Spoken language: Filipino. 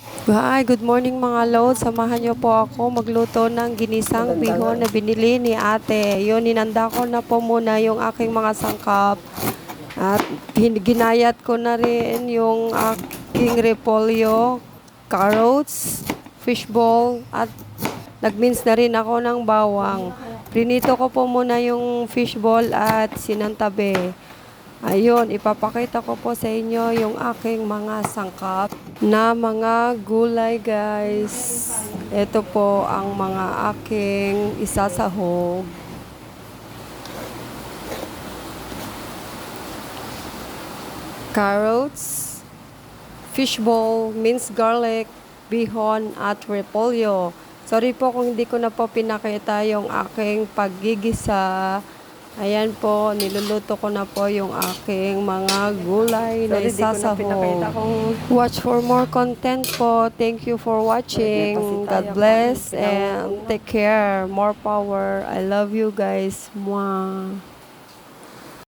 Hi, good morning mga lods. Samahan niyo po ako magluto ng ginisang bihon na binili ni ate. Yun, ninanda ko na po muna yung aking mga sangkap. At ginayat ko na rin yung aking repolyo, carrots, fishball, at nagmince na rin ako ng bawang. Prinito ko po muna yung fishball at sinantabi. Ayun, ipapakita ko po sa inyo yung aking mga sangkap na mga gulay, guys. Ito po ang mga aking isasahog. Carrots, fishball, minced garlic, bihon, at repolyo. Sorry po kung hindi ko na po pinakita yung aking paggigisa. Ayan po, niluluto ko na po yung aking mga gulay na isasahog. Watch for more content po. Thank you for watching. God bless and take care. More power. I love you guys. Mwah.